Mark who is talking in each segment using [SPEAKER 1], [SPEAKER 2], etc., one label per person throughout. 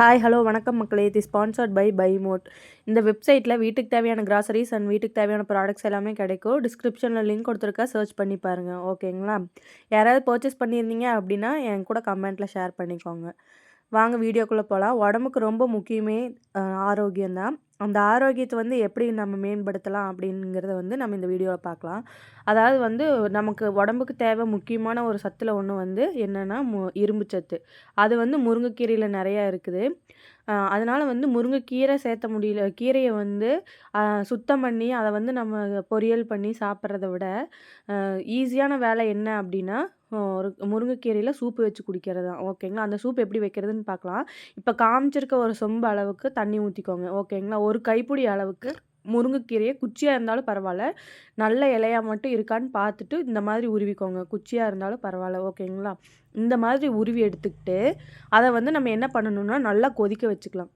[SPEAKER 1] Hi hello வணக்கம் மக்களே. இது ஸ்பான்சர்ட் பை பைமோட். இந்த வெப்சைட்டில் வீட்டுக்கு தேவையான கிராசரிஸ் அண்ட் வீட்டுக்கு தேவையான ப்ராடக்ட்ஸ் எல்லாமே கிடைக்கும். டிஸ்கிரிப்ஷனில் லிங்க் கொடுத்துருக்கா, சர்ச் பண்ணி பாருங்கள். ஓகேங்களா? யாராவது பர்ச்சேஸ் பண்ணியிருந்தீங்க அப்படின்னா என் கூட கமெண்ட்டில் ஷேர் பண்ணிக்கோங்க. வாங்க வீடியோக்குள்ளே போகலாம். உடம்புக்கு ரொம்ப முக்கியமே ஆரோக்கியம்தான். அந்த ஆரோக்கியத்தை எப்படி நம்ம மேம்படுத்தலாம் அப்படிங்கிறத நம்ம இந்த வீடியோவில் பார்க்கலாம். அதாவது நமக்கு உடம்புக்கு தேவை முக்கியமான ஒரு சத்தில் ஒன்று என்னென்னா இரும்பு சத்து. அது முருங்கைக்கீரையில் நிறையா இருக்குது. அதனால் முருங்கைக்கீரை சேர்த்த முடியல கீரையை சுத்தம் பண்ணி அதை நம்ம பொரியல் பண்ணி சாப்பிட்றத விட ஈஸியான வேலை என்ன அப்படின்னா, ஒரு முருங்கைக்கீரையில் சூப்பு வச்சு குடிக்கிறது தான். ஓகேங்களா? அந்த சூப் எப்படி வைக்கிறதுன்னு பார்க்கலாம். இப்போ காமிச்சிருக்க ஒரு சொம்பு அளவுக்கு தண்ணி ஊற்றிக்கோங்க. ஓகேங்களா? ஒரு கைப்பிடி அளவுக்கு முருங்கைக்கீரையை குச்சியாக இருந்தாலும் பரவாயில்ல, நல்ல இலையா மட்டும் இருக்கான்னு பார்த்துட்டு இந்த மாதிரி உருவிக்கோங்க. குச்சியாக இருந்தாலும் பரவாயில்ல. ஓகேங்களா? இந்த மாதிரி உருவி எடுத்துக்கிட்டு அதை நம்ம என்ன பண்ணணும்னா நல்லா கொதிக்க வச்சுக்கலாம்.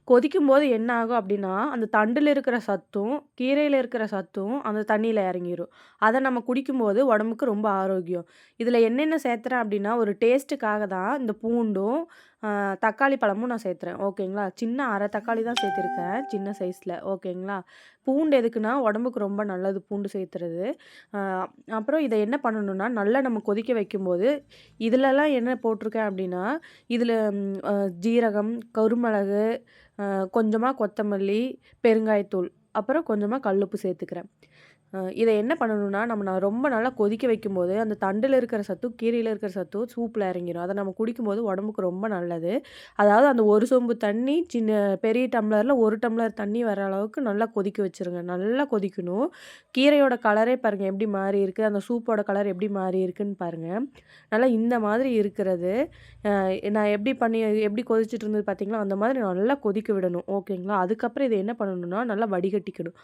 [SPEAKER 1] கொதிக்கும்போது என்ன ஆகும் அப்படின்னா, அந்த தண்டில் இருக்கிற சத்தும், கீரையில இருக்கிற சத்தும் அந்த தண்ணியில இறங்கிரும். அத நம்ம குடிக்கும்போது உடம்புக்கு ரொம்ப ஆரோக்கியம். இதில என்னென்ன சேர்த்துறேன் அப்படின்னா, ஒரு டேஸ்ட்டுக்காக தான் இந்த பூண்டும், தக்காளி பழமும் நான் சேர்த்துறேன். ஓகேங்களா? சின்ன அரை தக்காளி தான் சேர்த்துருக்கேன், சின்ன சைஸில. ஓகேங்களா? பூண்டு எதுக்குன்னா, உடம்புக்கு ரொம்ப நல்லது பூண்டு சேர்த்துறது. அ அப்புறம் இத என்ன பண்ணணும்னா, நல்லா நம்ம கொதிக்க வைக்கும்போது, இதிலலாம் என்ன போட்டிருக்கேன் அப்படின்னா, இதில ஜீரகம், குருமிளகு, கொஞ்சமா கொத்தமல்லி, பெருங்காயத்தூள், அப்புறம் கொஞ்சமா கல்லுப்பு சேர்த்துக்கிறேன். இதை என்ன பண்ணணும்னா, நான் ரொம்ப நல்லா கொதிக்க வைக்கும்போது, அந்த தண்டில இருக்கிற சத்தும், கீரையில இருக்கிற சத்தும் சூப்பில் இறங்கிரும். அதை நம்ம குடிக்கும்போது உடம்புக்கு ரொம்ப நல்லது. அதாவது அந்த ஒரு சொம்பு தண்ணி பெரிய டம்ளரில் 1 டம்ளர் தண்ணி வர அளவுக்கு நல்லா கொதிக்க வச்சுருங்க. நல்லா கொதிக்கணும். கீரையோட கலரே பாருங்கள் எப்படி மாறி இருக்குது, அந்த சூப்போட கலர் எப்படி மாறி இருக்குன்னு பாருங்கள். நல்லா இந்த மாதிரி இருக்கிறது. நான் எப்படி கொதிச்சுட்டு இருந்தது பார்த்தீங்களா? அந்த மாதிரி நல்லா கொதிக்க விடணும். ஓகேங்களா? அதுக்கப்புறம் இதை என்ன பண்ணணும்னா, நல்லா வடிகட்டிக்கணும்.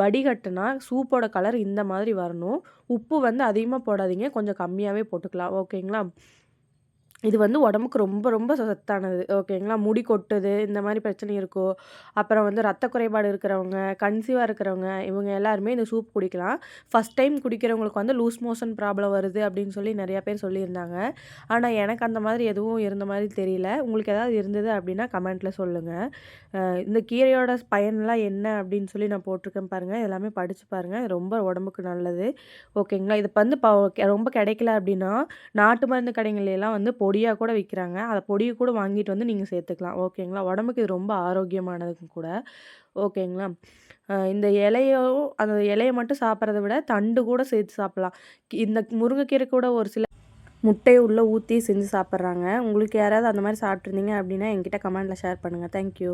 [SPEAKER 1] வடிகட்டுனா சூப்போட கலர் இந்த மாதிரி வரணும். உப்பு அதிகமாக போடாதீங்க, கொஞ்சம் கம்மியாவே போட்டுக்கலாம். ஓகேங்களா? இது உடம்புக்கு ரொம்ப ரொம்ப சத்தானது. ஓகேங்களா? முடி கொட்டுது, இந்த மாதிரி பிரச்சனை இருக்கோ, அப்புறம் ரத்த குறைபாடு இருக்கிறவங்க, கன்சீவா இருக்கிறவங்க, இவங்க எல்லாருமே இந்த சூப் குடிக்கலாம். ஃபர்ஸ்ட் டைம் குடிக்கிறவங்களுக்கு லூஸ் மோஷன் ப்ராப்ளம் வருது அப்படின்னு சொல்லி நிறையா பேர் சொல்லியிருந்தாங்க. ஆனா எனக்கு அந்த மாதிரி எதுவும் இருந்த மாதிரி தெரியல. உங்களுக்கு ஏதாவது இருந்தது அப்படின்னா கமெண்ட்ல சொல்லுங்க. இந்த கீரையோட பயன்லாம் என்ன அப்படின்னு சொல்லி நான் போட்டிருக்கேன் பாருங்கள். எல்லாமே படித்து பாருங்கள். ரொம்ப உடம்புக்கு நல்லது. ஓகேங்களா? இது ரொம்ப கிடைக்கல அப்படின்னா, நாட்டு மருந்து கடைகள்லாம் பொடியாக கூட விற்கிறாங்க. அதை பொடியை கூட வாங்கிட்டு நீங்கள் சேர்த்துக்கலாம். ஓகேங்களா? உடம்புக்கு இது ரொம்ப ஆரோக்கியமானதும் கூட. ஓகேங்களா? இந்த அந்த இலைய மட்டும் சாப்பிட்றத விட தண்டு கூட சேர்த்து சாப்பிட்லாம். இந்த முருங்கைக்கீரை கூட ஒரு சில முட்டைய உள்ளே ஊற்றி செஞ்சு சாப்பிட்றாங்க. உங்களுக்கு யாராவது அந்த மாதிரி சாப்பிட்ருந்தீங்க அப்படின்னா என்கிட்ட கமெண்ட்டில் ஷேர் பண்ணுங்கள். தேங்க்யூ.